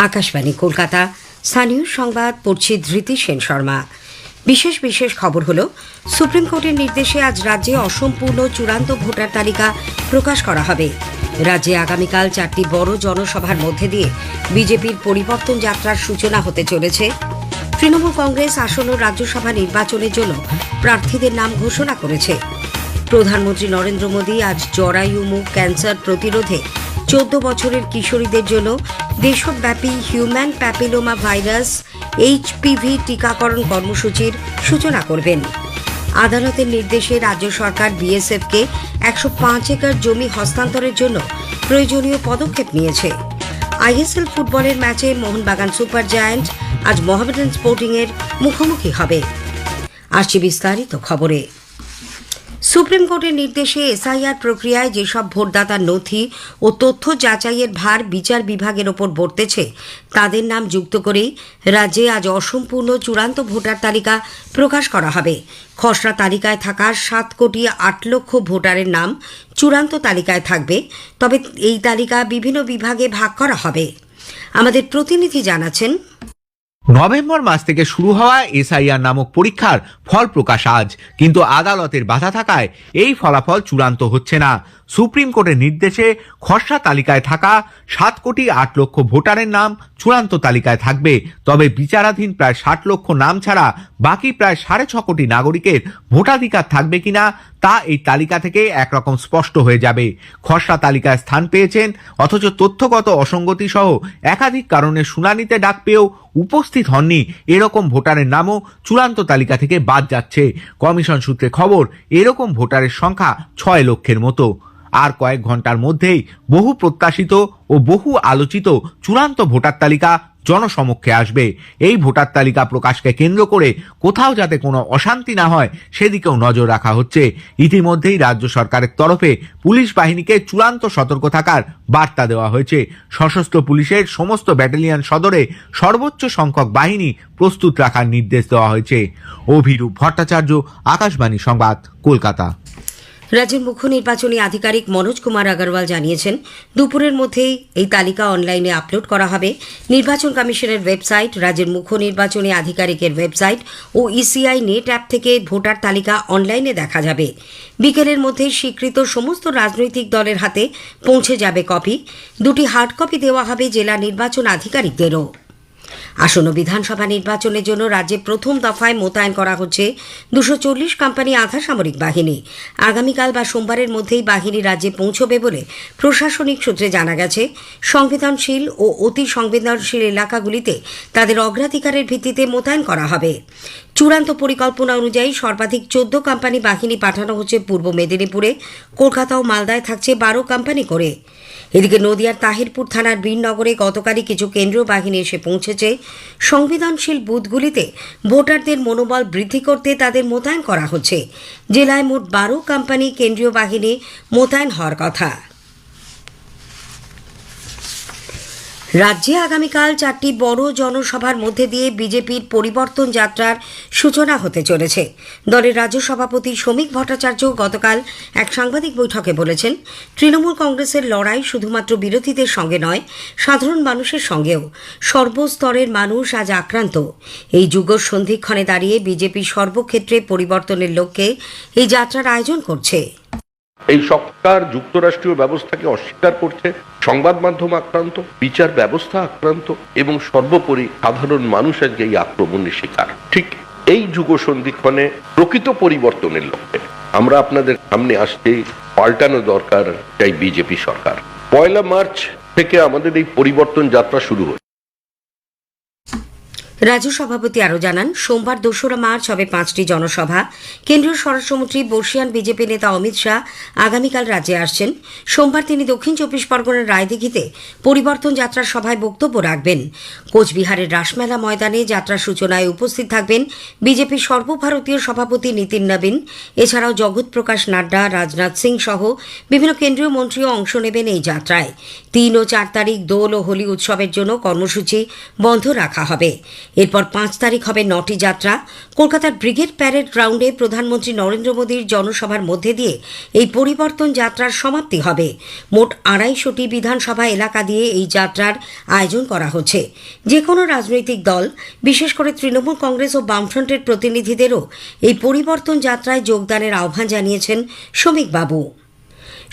আকাশবাণী কলকাতা। স্থানীয় সংবাদ পড়ছি ধৃতি সেন শর্মা। বিশেষ খবর হলো, সুপ্রিম কোর্টের নির্দেশে আজ রাজ্যে অসম্পূর্ণ চূড়ান্ত ভোটার তালিকা প্রকাশ করা হবে। রাজ্যে আগামীকাল 4টি বড় জনসভার মধ্যে দিয়ে বিজেপির পরিবর্তন যাত্রার সূচনা হতে চলেছে। তৃণমূল কংগ্রেস আসন্ন রাজ্যসভা নির্বাচনের জন্য প্রার্থীদের নাম ঘোষণা করেছে। প্রধানমন্ত্রী নরেন্দ্র মোদী আজ জরায়ু মুখ ক্যান্সার প্রতিরোধে 14 বছরের কিশোরীদের জন্য দেশব্যাপী হিউম্যান প্যাপিলোমা ভাইরাস HPV টিকাকরণ কর্মসূচির সূচনা করবেন। আদালতের নির্দেশে রাজ্য সরকার BSFকে 105 একর জমি হস্তান্তরের জন্য প্রয়োজনীয় পদক্ষেপ নিয়েছে। ISL ফুটবলের ম্যাচে মোহনবাগান সুপার জায়ান্ট আজ মোহামেডান স্পোর্টিংয়ের মুখোমুখি হবে। আসছি বিস্তারিত খবরে। সুপ্রিম কোর্টের নির্দেশে SIR প্রক্রিয়ায় যেসব ভোটদাতার নথি ও তথ্য যাচাইয়ের ভার বিচার বিভাগের ওপর বর্তেছে তাদের নাম যুক্ত করেই রাজ্যে আজ অসম্পূর্ণ চূড়ান্ত ভোটার তালিকা প্রকাশ করা হবে। খসড়া তালিকায় থাকা 7 কোটি 8 লক্ষ ভোটারের নাম চূড়ান্ত তালিকায় থাকবে, তবে এই তালিকা বিভিন্ন বিভাগে ভাগ করা হবে। আমাদের প্রতিনিধি জানাচ্ছেন, নভেম্বর মাস থেকে শুরু হওয়া SIR নামক পরীক্ষার ফল প্রকাশ আজ, কিন্তু আদালতের বাধা থাকায় এই ফলাফল চূড়ান্ত হচ্ছে না। সুপ্রিম কোর্টের নির্দেশে খসড়া তালিকায় থাকা 7 কোটি 8 লক্ষ ভোটারের নাম চূড়ান্ত তালিকায় থাকবে, তবে বিচারাধীন প্রায় 60 লক্ষ নাম ছাড়া বাকি প্রায় 6.5 কোটি নাগরিকের ভোটাধিকার থাকবে কিনা তা এই তালিকা থেকে একরকম স্পষ্ট হয়ে যাবে। খসড়া তালিকায় স্থান পেয়েছেন অথচ তথ্যগত অসঙ্গতি সহ একাধিক কারণে শুনানিতে ডাক পেয়েও উপস্থিত হননি এরকম ভোটারের নামও চূড়ান্ত তালিকা থেকে বাদ যাচ্ছে। কমিশন সূত্রে খবর, এরকম ভোটারের সংখ্যা 6 লক্ষের মতো। আর কয়েক ঘন্টার মধ্যেই বহু প্রত্যাশিত ও বহু আলোচিত চূড়ান্ত ভোটার তালিকা জনসমক্ষে আসবে। এই ভোটার তালিকা প্রকাশকে কেন্দ্র করে কোথাও যাতে কোনো অশান্তি না হয় সেদিকেও নজর রাখা হচ্ছে। ইতিমধ্যেই রাজ্য সরকারের তরফে পুলিশ বাহিনীকে চূড়ান্ত সতর্ক থাকার বার্তা দেওয়া হয়েছে। সশস্ত্র পুলিশের সমস্ত ব্যাটালিয়ন সদরে সর্বোচ্চ সংখ্যক বাহিনী প্রস্তুত রাখার নির্দেশ দেওয়া হয়েছে। অভিরূপ ভট্টাচার্য, আকাশবাণী সংবাদ, কলকাতা। রাজ্যের মুখ্য নির্বাচনী আধিকারিক মনোজ কুমার আগরওয়াল জানিয়েছেন, দুপুরের মধ্যেই এই তালিকা অনলাইনে আপলোড করা হবে। নির্বাচন কমিশনের ওয়েবসাইট, রাজ্যের মুখ্য নির্বাচনী আধিকারিকের ওয়েবসাইট ও ECI নেট অ্যাপ থেকে ভোটার তালিকা অনলাইনে দেখা যাবে। বিকেলের মধ্যে স্বীকৃত সমস্ত রাজনৈতিক দলের হাতে পৌঁছে যাবে কপি। 2টি হার্ড কপি দেওয়া হবে জেলা নির্বাচন আধিকারিকদেরও। আসন্ন বিধানসভা নির্বাচনের জন্য রাজ্যে প্রথম দফায় মোতায়েন করা হচ্ছে 240 কোম্পানি আধা সামরিক বাহিনী। আগামীকাল বা সোমবারের মধ্যেই বাহিনী রাজ্যে পৌঁছবে বলে প্রশাসনিক সূত্রে জানা গেছে। সংবেদনশীল ও অতি সংবেদনশীল এলাকাগুলিতে তাদের অগ্রাধিকারের ভিত্তিতে মোতায়েন করা হবে। চূড়ান্ত পরিকল্পনা অনুযায়ী সর্বাধিক 14 কোম্পানি বাহিনী পাঠানো হচ্ছে পূর্ব মেদিনীপুরে। কলকাতা ও মালদায় থাকছে 12 কোম্পানি করে। এদিকে নদিয়ার তাহিরপুর থানার বীরনগরে গতকালই কিছু কেন্দ্রীয় বাহিনী এসে পৌঁছেছে। সংবেদনশীল বুথগুলিতে ভোটারদের মনোবল বৃদ্ধি করতে তাদের মোতায়েন করা হচ্ছে। জেলায় মোট 12 কোম্পানি কেন্দ্রীয় বাহিনী মোতায়েন হওয়ার কথা। রাজ্যে আগামীকাল 4টি বড় জনসভার মধ্যে দিয়ে বিজেপির পরিবর্তন যাত্রার সূচনা হতে চলেছে। দলের রাজ্য সভাপতি শ্রমিক ভট্টাচার্য গতকাল এক সাংবাদিক বৈঠকে বলেছেন, তৃণমূল কংগ্রেসের লড়াই শুধুমাত্র বিরোধীদের সঙ্গে নয়, সাধারণ মানুষের সঙ্গেও। সর্বস্তরের মানুষ আজ আক্রান্ত। এই যুগ সন্ধিক্ষণে দাঁড়িয়ে বিজেপি সর্বক্ষেত্রে পরিবর্তনের লক্ষ্যে এই যাত্রার আয়োজন করছে। এই সরকার যুক্তরাষ্ট্রীয় ব্যবস্থাকে অস্বীকার করছে, সংবাদ মাধ্যম আক্রান্ত, বিচার ব্যবস্থা আক্রান্ত এবং সর্বোপরি সাধারণ মানুষ আজকে এই আক্রমণের শিকার। ঠিক এই যুগ সন্ধিক্ষণে প্রকৃত পরিবর্তনের লক্ষ্যে আমরা আপনাদের সামনে আসতে পাল্টানো দরকার চাই বিজেপি সরকার। 1 মার্চ থেকে আমাদের এই পরিবর্তন যাত্রা শুরু হয়। রাজ্য সভাপতি আরও জানান, সোমবার 2রা মার্চ হবে 5টি জনসভা। কেন্দ্রীয় স্বরাষ্ট্রমন্ত্রী বর্ষিয়ান বিজেপি নেতা অমিত শাহ আগামীকাল রাজ্যে আসছেন। সোমবার তিনি দক্ষিণ 24 পরগনার রায়দিঘিতে পরিবর্তন যাত্রার সভায় বক্তব্য রাখবেন। কোচবিহারের রাসমেলা ময়দানে যাত্রার সূচনায় উপস্থিত থাকবেন বিজেপির সর্বভারতীয় সভাপতি নীতিন নবীন। এছাড়াও জগৎ প্রকাশ নাড্ডা, রাজনাথ সিং সহ বিভিন্ন কেন্দ্রীয় মন্ত্রীও অংশ নেবেন এই যাত্রায়। 3 ও 4 তারিখ দোল ও হোলি উৎসবের জন্য কর্মসূচি বন্ধ রাখা হবে। এরপর 5 তারিখ হবে 9টি যাত্রা। কলকাতার ব্রিগেড প্যারেড গ্রাউন্ডে প্রধানমন্ত্রী নরেন্দ্র মোদীর জনসভার মধ্যে দিয়ে এই পরিবর্তন যাত্রার সমাপ্তি হবে। মোট 250টি বিধানসভা এলাকা দিয়ে এই যাত্রার আয়োজন করা হচ্ছে। যে কোনো রাজনৈতিক দল, বিশেষ করে তৃণমূল কংগ্রেস ও বামফ্রন্টের প্রতিনিধিদেরও এই পরিবর্তন যাত্রায় যোগদানের আহ্বান জানিয়েছেন শ্রমিক বাবু।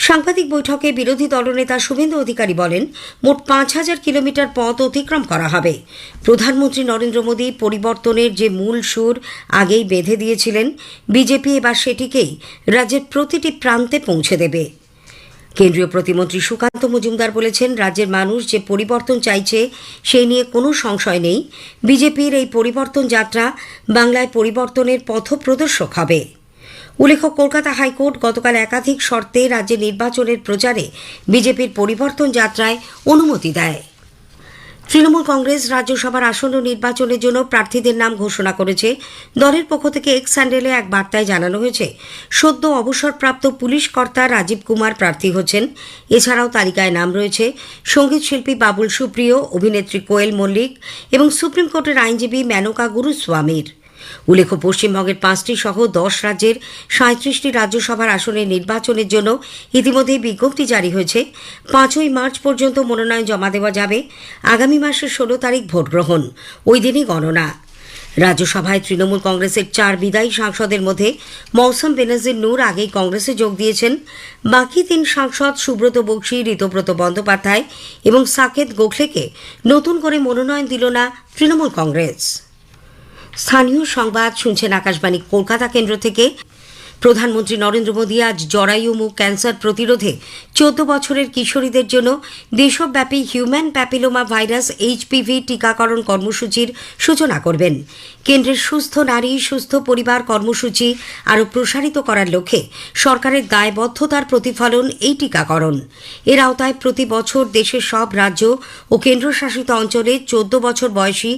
সাংবাদিক বৈঠকে বিরোধী দলনেতা শুভেন্দু অধিকারী বলেন, মোট 5000 কিলোমিটার পথ অতিক্রম করা হবে। প্রধানমন্ত্রী নরেন্দ্র মোদী পরিবর্তনের যে মূল সুর আগেই বেঁধে দিয়েছিলেন, বিজেপি এবার সেটিকেই রাজ্যের প্রতিটি প্রান্তে পৌঁছে দেবে। কেন্দ্রীয় প্রতিমন্ত্রী সুকান্ত মজুমদার বলেছেন, রাজ্যের মানুষ যে পরিবর্তন চাইছে সেই নিয়ে কোনো সংশয় নেই। বিজেপির এই পরিবর্তন যাত্রা বাংলায় পরিবর্তনের পথপ্রদর্শক হবে। উল্লেখ্য, কলকাতা হাইকোর্ট গতকাল একাধিক শর্তে রাজ্যে নির্বাচনের প্রচারে বিজেপির পরিবর্তন যাত্রায় অনুমতি দেয়। তৃণমূল কংগ্রেস রাজ্যসভার আসন্ন নির্বাচনের জন্য প্রার্থীদের নাম ঘোষণা করেছে। দলের পক্ষ থেকে এক্স হ্যান্ডেলে এক বার্তায় জানানো হয়েছে, সদ্য অবসরপ্রাপ্ত পুলিশ কর্তা রাজীব কুমার প্রার্থী হচ্ছেন। এছাড়াও তালিকায় নাম রয়েছে সঙ্গীত শিল্পী বাবুল সুপ্রিয়, অভিনেত্রী কোয়েল মল্লিক এবং সুপ্রিম কোর্টের আইনজীবী মেনকা গুরুস্বামীর। উল্লেখ্য, পশ্চিমবঙ্গের 5টি সহ 10 রাজ্যের 37টি রাজ্যসভার আসনের নির্বাচনের জন্য ইতিমধ্যেই বিজ্ঞপ্তি জারি হয়েছে। 5ই মার্চ পর্যন্ত মনোনয়ন জমা দেওয়া যাবে। আগামী মাসের 16 তারিখ ভোট গ্রহণ, ওই দিনই গণনা। রাজ্যসভায় তৃণমূল কংগ্রেসের 4 বিদায়ী সাংসদের মধ্যে মৌসম বেনাজির নূর আগেই কংগ্রেসে যোগ দিয়েছেন। বাকি 3 সাংসদ সুব্রত বক্সী, ঋতব্রত বন্দ্যোপাধ্যায় এবং সাকেত গোখলেকে নতুন করে মনোনয়ন দিল না তৃণমূল কংগ্রেস। স্থানীয় সংবাদ শুনছেন আকাশবাণী কলকাতা কেন্দ্র থেকে। প্রধানমন্ত্রী নরেন্দ্র মোদী আজ জরায়ু মুখ ক্যান্সার প্রতিরোধে 14 বছরের কিশোরীদের জন্য দেশব্যাপী হিউম্যান প্যাপিলোমা ভাইরাস HPV টিকাকরণ কর্মসূচির সূচনা করবেন। কেন্দ্রের সুস্থ নারী সুস্থ পরিবার কর্মসূচি আরও প্রসারিত করার লক্ষ্যে সরকারের দায়বদ্ধতার প্রতিফলন এই টিকাকরণ। এর আওতায় প্রতি বছর দেশের সব রাজ্য ও কেন্দ্রশাসিত অঞ্চলে 14 বছর বয়সী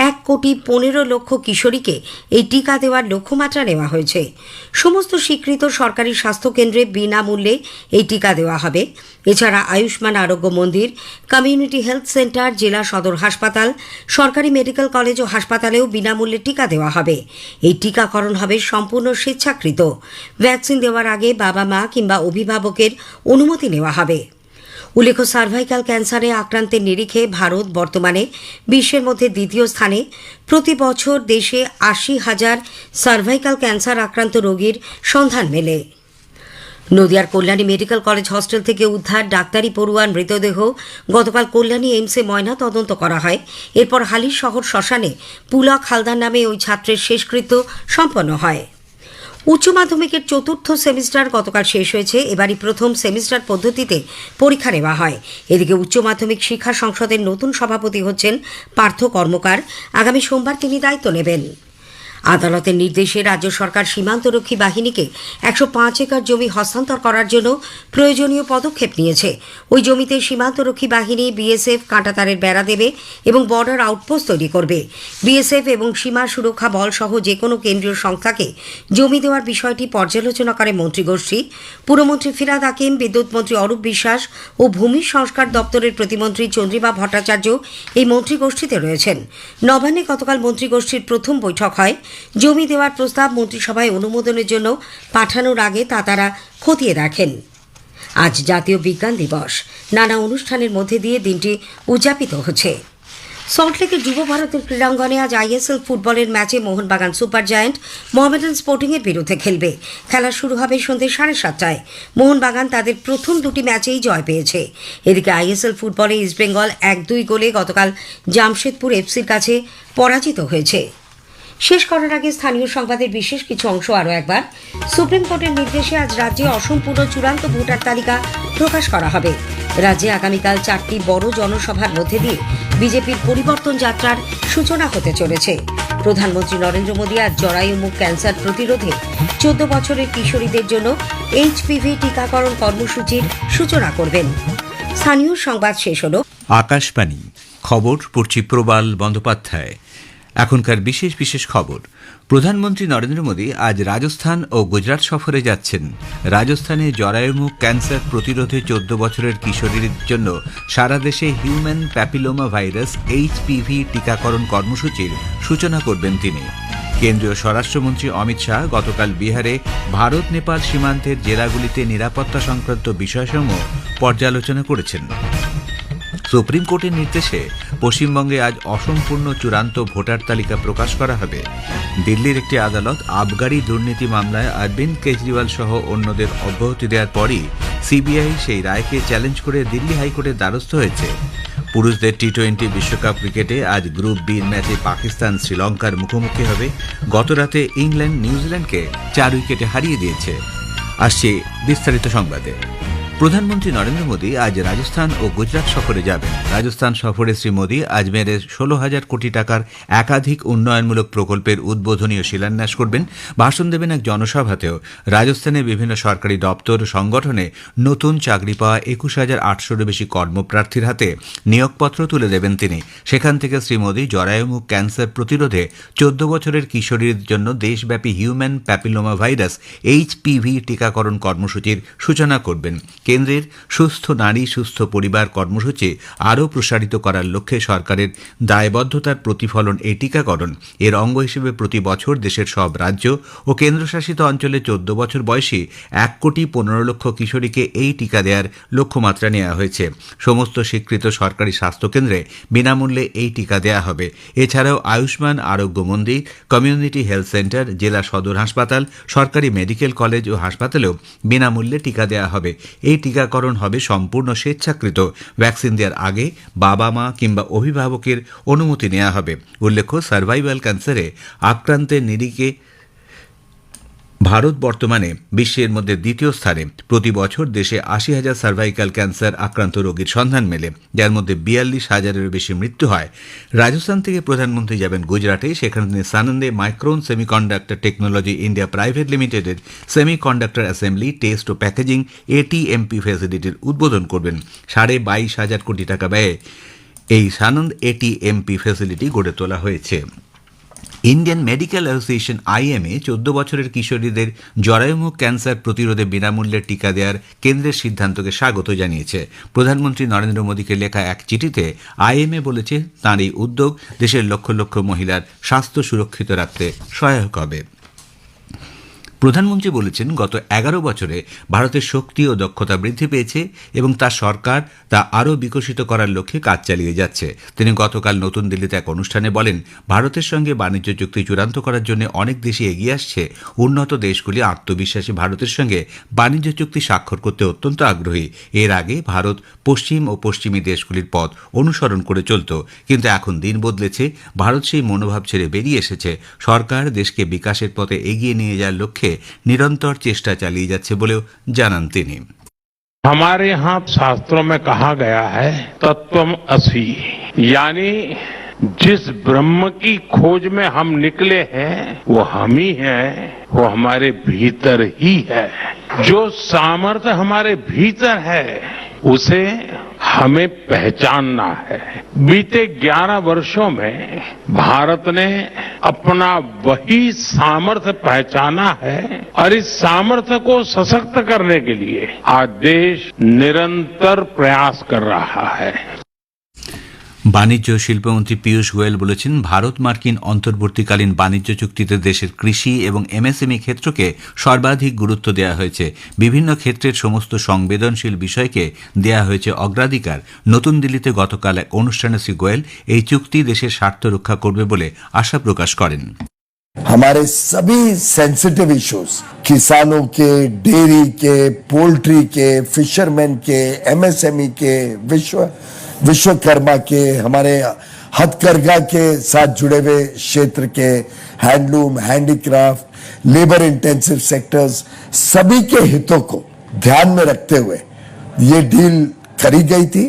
1,15,00,000 কিশোরীকে এই টিকা দেওয়ার লক্ষ্যমাত্রা নেওয়া হয়েছে। সমস্ত স্বীকৃত সরকারি স্বাস্থ্যকেন্দ্রে বিনামূল্যে এই টিকা দেওয়া হবে। এছাড়া আয়ুষ্মান আরোগ্য মন্দির, কমিউনিটি হেলথ সেন্টার, জেলা সদর হাসপাতাল, সরকারি মেডিকেল কলেজ ও হাসপাতালেও বিনামূল্যে টিকা দেওয়া হবে। এই টিকাকরণ হবে সম্পূর্ণ স্বেচ্ছাকৃত। ভ্যাকসিন দেওয়ার আগে বাবা মা কিংবা অভিভাবকের অনুমতি নেওয়া হবে। উল্লেখ্য, সার্ভাইকাল ক্যান্সারে আক্রান্তের নিরিখে ভারত বর্তমানে বিশ্বের মধ্যে দ্বিতীয় স্থানে। প্রতি বছর দেশে 80,000 সার্ভাইকাল ক্যান্সার আক্রান্ত রোগীর সন্ধান মেলে। নদিয়ার কল্যাণী মেডিকেল কলেজ হস্টেল থেকে উদ্ধার ডাক্তারি পড়ুয়ার মৃতদেহ গতকাল কল্যাণী এইমসে ময়না তদন্ত করা হয়। এরপর হালির শহর শ্মশানে পুলক হালদার নামে ওই ছাত্রের শেষকৃত্য সম্পন্ন হয়। উচ্চ মাধ্যমিকের 4র্থ সেমিস্টার গতকাল শেষ হয়েছে। এবারই প্রথম সেমিস্টার পদ্ধতিতে পরীক্ষা নেওয়া হয়। এদিকে উচ্চ মাধ্যমিক শিক্ষা সংসদের নতুন সভাপতি হচ্ছেন পার্থ কর্মকার। আগামী সোমবার তিনি দায়িত্ব নেবেন। আদালতের নির্দেশে রাজ্য সরকার সীমান্তরক্ষী বাহিনীকে 105 একর জমি হস্তান্তর করার জন্য প্রয়োজনীয় পদক্ষেপ নিয়েছে। ওই জমিতে সীমান্তরক্ষী বাহিনী BSF কাঁটাতারের বেড়া দেবে এবং বর্ডার আউটপোস্ট তৈরি করবে। BSF এবং সীমা সুরক্ষা বল সহ যে কোনো কেন্দ্রীয় সংস্থাকে জমি দেওয়ার বিষয়টি পর্যালোচনা করে মন্ত্রিগোষ্ঠী। পুরমন্ত্রী ফিরহাদ হাকিম, বিদ্যুৎ মন্ত্রী অরূপ বিশ্বাস ও ভূমি সংস্কার দপ্তরের প্রতিমন্ত্রী চন্দ্রিমা ভট্টাচার্য এই মন্ত্রিগোষ্ঠীতে রয়েছেন। নবান্নে গতকাল মন্ত্রিগোষ্ঠীর প্রথম বৈঠক হয়। জমি দেওয়ার প্রস্তাব মন্ত্রিসভায় অনুমোদনের জন্য পাঠানোর আগে তা তারা খতিয়ে দেখেন। আজ জাতীয় বিজ্ঞান দিবস। নানা অনুষ্ঠানের মধ্যে দিয়ে দিনটি উদযাপিত হচ্ছে। সল্টলেকের যুব ভারতের ক্রীড়াঙ্গনে আজ ISL ফুটবলের ম্যাচে মোহনবাগান সুপার জায়ান্ট মোহামেডান স্পোর্টিংয়ের বিরুদ্ধে খেলবে। খেলা শুরু হবে সন্ধ্যে 7:30টায়। মোহনবাগান তাদের প্রথম 2টি ম্যাচেই জয় পেয়েছে। এদিকে ISL ফুটবলে ইস্টবেঙ্গল 1-2 গোলে গতকাল জামশেদপুর FCর কাছে পরাজিত হয়েছে। শেষ করার আগে স্থানীয় সংবাদের বিশেষ কিছু অংশ আরও একবার। সুপ্রিম কোর্টের নির্দেশে আজ রাজ্যে অসম্পূর্ণ চূড়ান্ত ভোটার তালিকা প্রকাশ করা হবে। রাজ্যে আগামীকাল 4টি বড় জনসভার মধ্যে দিয়ে বিজেপির পরিবর্তন যাত্রার সূচনা হতে চলেছে। প্রধানমন্ত্রী নরেন্দ্র মোদী আজ জরায়ু মুখ ক্যান্সার প্রতিরোধে 14 বছরের কিশোরীদের জন্য HPV টিকাকরণ কর্মসূচির সূচনা করবেন। স্থানীয় সংবাদ শেষ হল। আকাশবাণী খবর পড়ছি প্রবাল বন্দ্যোপাধ্যায়। এখনকার বিশেষ বিশেষ খবর। প্রধানমন্ত্রী নরেন্দ্র মোদী আজ রাজস্থান ও গুজরাট সফরে যাচ্ছেন। রাজস্থানে জরায়ুমুখ ক্যান্সার প্রতিরোধে 14 বছরের কিশোরীর জন্য সারা দেশে হিউম্যান প্যাপিলোমা ভাইরাস HPV টিকাকরণ কর্মসূচির সূচনা করবেন তিনি। কেন্দ্রীয় স্বরাষ্ট্রমন্ত্রী অমিত শাহ গতকাল বিহারে ভারত নেপাল সীমান্তের জেলাগুলিতে নিরাপত্তা সংক্রান্ত বিষয়সমূহ পর্যালোচনা করেছেন। সুপ্রিম কোর্টের নির্দেশে পশ্চিমবঙ্গে আজ অসম্পূর্ণ চূড়ান্ত ভোটার তালিকা প্রকাশ করা হবে। দিল্লির একটি আদালত আবগারি দুর্নীতি মামলায় অরবিন্দ কেজরিওয়াল সহ অন্যদের অব্যাহতি দেওয়ার পরই সিবিআই সেই রায়কে চ্যালেঞ্জ করে দিল্লি হাইকোর্টের দ্বারস্থ হয়েছে। পুরুষদের T20 বিশ্বকাপ ক্রিকেটে আজ গ্রুপ বির ম্যাচে পাকিস্তান শ্রীলঙ্কার মুখোমুখি হবে। গতরাতে ইংল্যান্ড নিউজিল্যান্ডকে 4 উইকেটে হারিয়ে দিয়েছে। আসছে বিস্তারিত সংবাদে। প্রধানমন্ত্রী নরেন্দ্র মোদী আজ রাজস্থান ও গুজরাট সফরে যাবেন। রাজস্থান সফরে শ্রী মোদী আজমেরের 16,000 কোটি টাকার একাধিক উন্নয়নমূলক প্রকল্পের উদ্বোধনী ও শিলান্যাস করবেন। ভাষণ দেবেন এক জনসভাতেও। রাজস্থানে বিভিন্ন সরকারি দপ্তর ও সংগঠনে নতুন চাকরি পাওয়া 21,800-এর বেশি কর্মপ্রার্থীর হাতে নিয়োগপত্র তুলে দেবেন তিনি। সেখান থেকে শ্রী মোদী জরায়ুমুখ ক্যান্সার প্রতিরোধে 14 বছরের কিশোরীর জন্য দেশব্যাপী হিউম্যান প্যাপিলোমা ভাইরাস HPV টিকাকরণ কর্মসূচির সূচনা করবেন। কেন্দ্রের সুস্থ নারী সুস্থ পরিবার কর্মসূচি আরও প্রসারিত করার লক্ষ্যে সরকারের দায়বদ্ধতার প্রতিফলন এই টিকাকরণ। এর অঙ্গ হিসেবে প্রতি বছর দেশের সব রাজ্য ও কেন্দ্রশাসিত অঞ্চলে 14 বছর বয়সী 1,15,00,000 কিশোরীকে এই টিকা দেওয়ার লক্ষ্যমাত্রা নেওয়া হয়েছে। সমস্ত স্বীকৃত সরকারি স্বাস্থ্যকেন্দ্রে বিনামূল্যে এই টিকা দেওয়া হবে। এছাড়াও আয়ুষ্মান আরোগ্য মন্দির, কমিউনিটি হেলথ সেন্টার, জেলা সদর হাসপাতাল, সরকারি মেডিকেল কলেজ ও হাসপাতালেও বিনামূল্যে টিকা দেওয়া হবে। এই টিকাকরণ হবে সম্পূর্ণ স্বেচ্ছাকৃত। ভ্যাকসিন দেওয়ার আগে বাবা মা কিংবা অভিভাবকের অনুমতি নেওয়া হবে। উল্লেখ্য, সার্ভাইভাল ক্যান্সারে আক্রান্তের নিরিখে ভারত বর্তমানে বিশ্বের মধ্যে দ্বিতীয় স্থানে। প্রতি বছর দেশে 80,000 সার্ভাইকাল ক্যান্সার আক্রান্ত রোগীর সন্ধান মেলে, যার মধ্যে 42,000-এরও বেশি মৃত্যু হয়। রাজস্থান থেকে প্রধানমন্ত্রী যাবেন গুজরাটে। সেখানে তিনি সানন্দে Micron semiconductor technology India private লিমিটেডের সেমিকন্ডাক্টর অ্যাসেম্বলি, টেস্ট ও প্যাকেজিং ATMP ফ্যাসিলিটির উদ্বোধন করবেন। 22,500 কোটি টাকা ব্যয়ে এই সানন্দ ATMP ফ্যাসিলিটি গড়ে তোলা হয়েছে। ইন্ডিয়ান মেডিকেল অ্যাসোসিয়েশন IMA 14 বছরের কিশোরীদের জরায়ুমুখ ক্যান্সার প্রতিরোধে বিনামূল্যে টিকা দেওয়ার কেন্দ্রের সিদ্ধান্তকে স্বাগত জানিয়েছে। প্রধানমন্ত্রী নরেন্দ্র মোদীকে লেখা এক চিঠিতে IMA বলেছে, তাঁর এই উদ্যোগ দেশের লক্ষ লক্ষ মহিলার স্বাস্থ্য সুরক্ষিত রাখতে সহায়ক হবে। প্রধানমন্ত্রী বলেছেন, গত 11 বছরে ভারতের শক্তি ও দক্ষতা বৃদ্ধি পেয়েছে এবং তার সরকার তা আরও বিকশিত করার লক্ষ্যে কাজ চালিয়ে যাচ্ছে। তিনি গতকাল নতুন দিল্লিতে এক অনুষ্ঠানে বলেন, ভারতের সঙ্গে বাণিজ্য চুক্তি চূড়ান্ত করার জন্য অনেক দেশই এগিয়ে আসছে। উন্নত দেশগুলি আত্মবিশ্বাসী ভারতের সঙ্গে বাণিজ্য চুক্তি স্বাক্ষর করতে অত্যন্ত আগ্রহী। এর আগে ভারত পশ্চিম ও পশ্চিমী দেশগুলির পথ অনুসরণ করে চলত, কিন্তু এখন দিন বদলেছে। ভারত সেই মনোভাব ছেড়ে বেরিয়ে এসেছে। সরকার দেশকে বিকাশের পথে এগিয়ে নিয়ে যাওয়ার লক্ষ্যে निरंतर चेष्टा চালিয়ে যাচ্ছে বলেও জানান তিনি। हमारे यहाँ शास्त्रों में कहा गया है तत्वम असि, यानी जिस ब्रह्म की खोज में हम निकले हैं वो हम ही हैं, वो हमारे भीतर ही है। जो सामर्थ्य हमारे भीतर है उसे हमें पहचानना है। बीते 11 वर्षों में भारत ने अपना वही सामर्थ्य पहचाना है और इस सामर्थ्य को सशक्त करने के लिए आज देश निरंतर प्रयास कर रहा है। বাণিজ্য ও শিল্পমন্ত্রী পীয়ূষ গোয়েল বলেছেন, ভারত মার্কিন অন্তর্বর্তীকালীন বাণিজ্য চুক্তিতে দেশের কৃষি এবং MSME ক্ষেত্রকে সর্বাধিক গুরুত্ব দেওয়া হয়েছে। বিভিন্ন ক্ষেত্রের সমস্ত সংবেদনশীল বিষয়কে দেওয়া হয়েছে অগ্রাধিকার। নতুন দিল্লিতে গতকাল এক অনুষ্ঠানে শ্রী গোয়েল এই চুক্তি দেশের স্বার্থ রক্ষা করবে বলে আশা প্রকাশ করেন। हमारे सभी सेंसिटिव इश्यूज, किसानों के, डेयरी के, पोल्ट्री के, फिशरमैन के, MSME के, विश्वकर्मा के, हमारे हथकरघा के साथ जुड़े हुए क्षेत्र के, handloom, handicraft, labour intensive sectors, सभी के हितों को ध्यान में रखते हुए ये डील करी गई थी।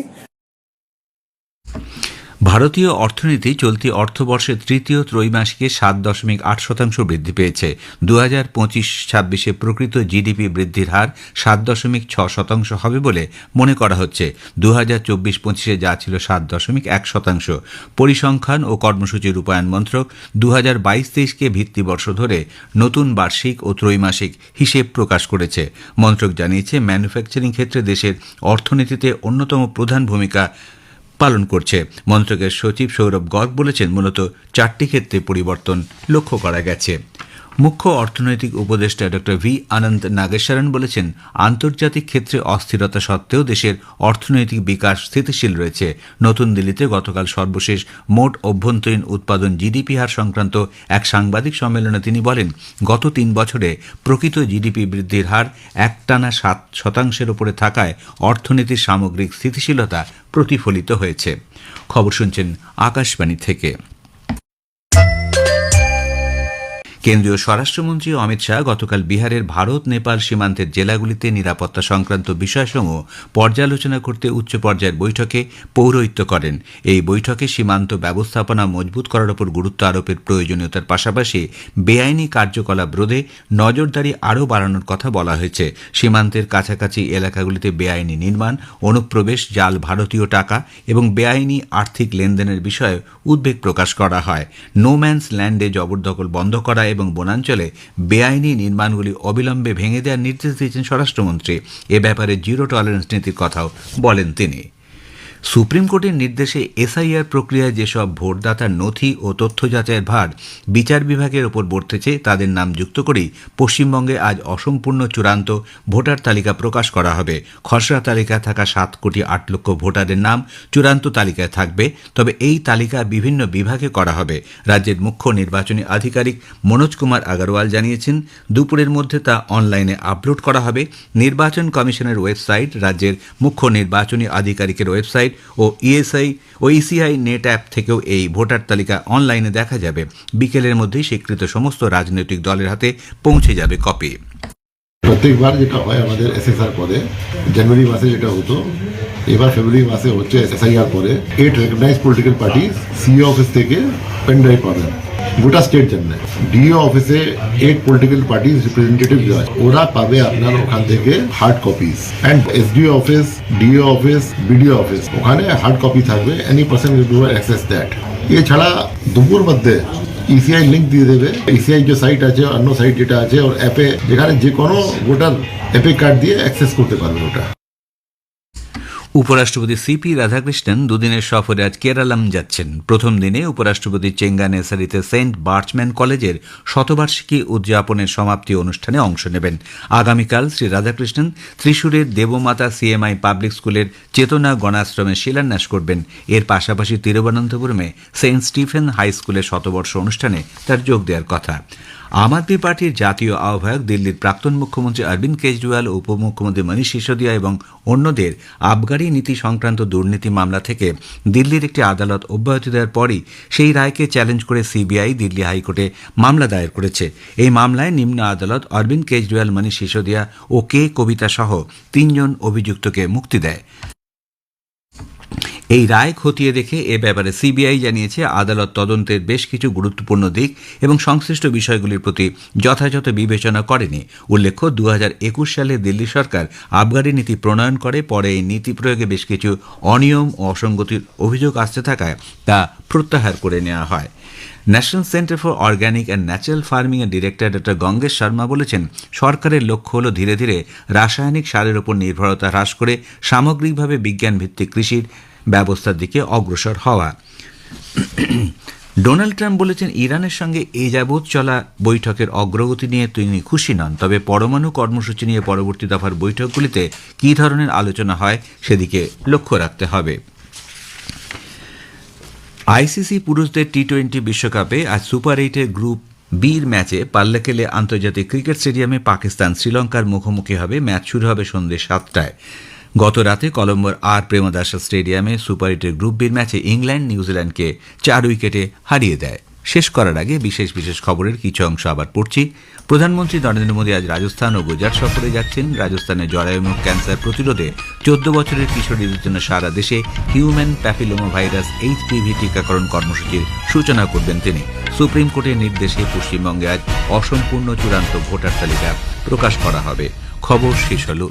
ভারতীয় অর্থনীতি চলতি অর্থবর্ষের তৃতীয় ত্রৈমাসিকে 7.8% বৃদ্ধি পেয়েছে। 2025-26 প্রকৃত জিডিপি বৃদ্ধির হার 7.6% হবে বলে মনে করা হচ্ছে। 2024-25 যা ছিল 7.1%। পরিসংখ্যান ও কর্মসূচি রূপায়ণ মন্ত্রক 2022-23কে ভিত্তিবর্ষ ধরে নতুন বার্ষিক ও ত্রৈমাসিক হিসেব প্রকাশ করেছে। মন্ত্রক জানিয়েছে, ম্যানুফ্যাকচারিং ক্ষেত্রে দেশের অর্থনীতিতে অন্যতম প্রধান ভূমিকা পালন করছে। মন্ত্রকের সচিব সৌরভ গর্গ বলেছেন, মূলত 4টি ক্ষেত্রে পরিবর্তন লক্ষ্য করা গেছে। মুখ্য অর্থনৈতিক উপদেষ্টা ডক্টর ভি আনন্দ নাগেশ্বরন বলেছেন, আন্তর্জাতিক ক্ষেত্রে অস্থিরতা সত্ত্বেও দেশের অর্থনৈতিক বিকাশ স্থিতিশীল রয়েছে। নতুন দিল্লিতে গতকাল সর্বশেষ মোট অভ্যন্তরীণ উৎপাদন জিডিপি হার সংক্রান্ত এক সাংবাদিক সম্মেলনে তিনি বলেন, গত 3 বছরে প্রকৃত জিডিপি বৃদ্ধির হার একটানা 7% উপরে থাকায় অর্থনীতির সামগ্রিক স্থিতিশীলতা প্রতিফলিত হয়েছে। খবর শুনছেন আকাশবাণী থেকে। কেন্দ্রীয় স্বরাষ্ট্রমন্ত্রী অমিত শাহ গতকাল বিহারের ভারত নেপাল সীমান্তের জেলাগুলিতে নিরাপত্তা সংক্রান্ত বিষয়সমূহ পর্যালোচনা করতে উচ্চ পর্যায়ের বৈঠকে পৌরোহিত্য করেন। এই বৈঠকে সীমান্ত ব্যবস্থাপনা মজবুত করার উপর গুরুত্ব আরোপের প্রয়োজনীয়তার পাশাপাশি বেআইনি কার্যকলাপ রোধে নজরদারি আরও বাড়ানোর কথা বলা হয়েছে। সীমান্তের কাছাকাছি এলাকাগুলিতে বেআইনি নির্মাণ, অনুপ্রবেশ, জাল ভারতীয় টাকা এবং বেআইনি আর্থিক লেনদেনের বিষয়ে উদ্বেগ প্রকাশ করা হয়। নো ম্যানস ল্যান্ডে জবরদখল বন্ধ করা এবং বনাঞ্চলে বেআইনি নির্মাণগুলি অবিলম্বে ভেঙে দেওয়ার নির্দেশ দিয়েছেন স্বরাষ্ট্রমন্ত্রী। এ ব্যাপারে জিরো টলারেন্স নীতির কথাও বলেন তিনি। সুপ্রিম কোর্টের নির্দেশে এসআইআর প্রক্রিয়ায় যেসব ভোটদাতার নথি ও তথ্য যাচাইয়ের ভার বিচার বিভাগের ওপর বর্তেছে তাদের নাম যুক্ত করেই পশ্চিমবঙ্গে আজ অসম্পূর্ণ চূড়ান্ত ভোটার তালিকা প্রকাশ করা হবে। খসড়া তালিকায় থাকা 7,08,00,000 ভোটারের নাম চূড়ান্ত তালিকায় থাকবে, তবে এই তালিকা বিভিন্ন বিভাগে করা হবে। রাজ্যের মুখ্য নির্বাচনী আধিকারিক মনোজ কুমার আগরওয়াল জানিয়েছেন, দুপুরের মধ্যে তা অনলাইনে আপলোড করা হবে। নির্বাচন কমিশনের ওয়েবসাইট, রাজ্যের মুখ্য নির্বাচনী আধিকারিকের ওয়েবসাইট ও ইসিআই নেট অ্যাপ থেকেও এই ভোটার তালিকা অনলাইনে দেখা যাবে। বিকেলের মধ্যেই স্বীকৃত সমস্ত রাজনৈতিক দলের হাতে পৌঁছে যাবে কপি। প্রত্যেকবার যেটা হয় আমাদের এসএসআর পরে জানুয়ারি মাসে যেটা হতো, এবার ফেব্রুয়ারি মাসে হচ্ছে এসআইআর পরে 8 recognise political party CO office থেকে পেন ড্রাইভ পাবেন গোটা স্টেট জন্য। ডিও অফিসে 8 পলিটিক্যাল পার্টি রিপ্রেজেন্টেটিভ আছে, ওরা পাবে আপনার ওখান থেকে hard copies. And SDO office, DO office, BDO office, ওখানে হার্ড কপি থাকবে। Any person will access that. এছাড়া দুপুর মধ্যে ইসিআই লিঙ্ক দিয়ে দেবে। ইসিআই যে সাইট আছে, অন্য সাইট যেটা আছে, ওর অ্যাপে যেখানে যে কোনো ভোটার অ্যাপে কার্ড দিয়ে অ্যাক্সেস করতে পারবে ওটা। উপরাষ্ট্রপতি সিপি রাধাকৃষ্ণন দুদিনের সফরে আজ কেরালাম যাচ্ছেন। প্রথম দিনে উপরাষ্ট্রপতি চেঙ্গানেসারিতে সেন্ট বার্চম্যান কলেজের শতবার্ষিকী উদযাপনের সমাপ্তি অনুষ্ঠানে অংশ নেবেন। আগামীকাল শ্রী রাধাকৃষ্ণন ত্রিশূরের দেবমাতা সিএমআই পাবলিক স্কুলের চেতনা গণাশ্রমের শিলান্যাস করবেন। এর পাশাপাশি তিরুবনন্তপুরমে সেন্ট স্টিফেন হাই স্কুলের শতবর্ষ অনুষ্ঠানে তার যোগ দেওয়ার কথা। আম আদমি পার্টির জাতীয় আহ্বায়ক, দিল্লির প্রাক্তন মুখ্যমন্ত্রী অরবিন্দ কেজরিওয়াল, উপমুখ্যমন্ত্রী মনীষ সিসোদিয়া এবং অন্যদের আবগারি নীতি সংক্রান্ত দুর্নীতি মামলা থেকে দিল্লির একটি আদালত অব্যাহতি দেওয়ার পরই সেই রায়কে চ্যালেঞ্জ করে সিবিআই দিল্লি হাইকোর্টে মামলা দায়ের করেছে। এই মামলায় নিম্ন আদালত অরবিন্দ কেজরিওয়াল, মনীষ সিসোদিয়া ও কে কবিতা সহ 3 জন অভিযুক্তকে মুক্তি দেয়। এই রায় খতিয়ে দেখে এ ব্যাপারে সিবিআই জানিয়েছে, আদালত তদন্তের বেশ কিছু গুরুত্বপূর্ণ দিক এবং সংশ্লিষ্ট বিষয়গুলির প্রতি যথাযথ বিবেচনা করেনি। উল্লেখ্য, 2021 সালে দিল্লি সরকার আবগারি নীতি প্রণয়ন করে। পরে এই নীতি প্রয়োগে বেশ কিছু অনিয়ম ও অসঙ্গতির অভিযোগ আসতে থাকায় তা প্রত্যাহার করে নেওয়া হয়। National centre for organic and natural farming এর ডিরেক্টর ডক্টর গঙ্গেশ শর্মা বলেছেন, সরকারের লক্ষ্য হল ধীরে ধীরে রাসায়নিক সারের উপর নির্ভরতা হ্রাস করে সামগ্রিকভাবে বিজ্ঞানভিত্তিক কৃষির ব্যবস্থার দিকে অগ্রসর হওয়া। ডোনাল্ড ট্রাম্প বলেছেন, ইরানের সঙ্গে এ যাবৎ চলা বৈঠকের অগ্রগতি নিয়ে তিনি খুশি নন, তবে পরমাণু কর্মসূচি নিয়ে পরবর্তী দফার বৈঠকগুলিতে কী ধরনের আলোচনা হয় সেদিকে লক্ষ্য রাখতে হবে। আইসিসি পুরুষদের টি-20 বিশ্বকাপে আজ সুপার 8-এর গ্রুপ বির ম্যাচে পাল্লাকেলে আন্তর্জাতিক ক্রিকেট স্টেডিয়ামে পাকিস্তান শ্রীলঙ্কার মুখোমুখি হবে। ম্যাচ শুরু হবে সন্ধ্যে 7টায়। গত রাতে কলম্বোর আর প্রেমদাসা স্টেডিয়ামে সুপার 8-এর গ্রুপ বির ম্যাচে ইংল্যান্ড নিউজিল্যান্ডকে 4 উইকেটে হারিয়ে দেয়। শেষ করার আগে বিশেষ বিশেষ খবরের কিছু অংশ আবার পড়ছি। প্রধানমন্ত্রী নরেন্দ্র মোদী আজ রাজস্থান ও গুজরাট সফরে যাচ্ছেন। রাজস্থানে জরায়ুমুখ ক্যান্সার প্রতিরোধে 14 বছরের কিশোরীদের জন্য সারা দেশে হিউম্যান প্যাপিলোমা ভাইরাস HPV টিকাকরণ কর্মসূচির সূচনা করবেন তিনি। সুপ্রিম কোর্টের নির্দেশে পশ্চিমবঙ্গে আজ অসম্পূর্ণ চূড়ান্ত ভোটার তালিকা প্রকাশ করা হবে। খবর শেষ হল।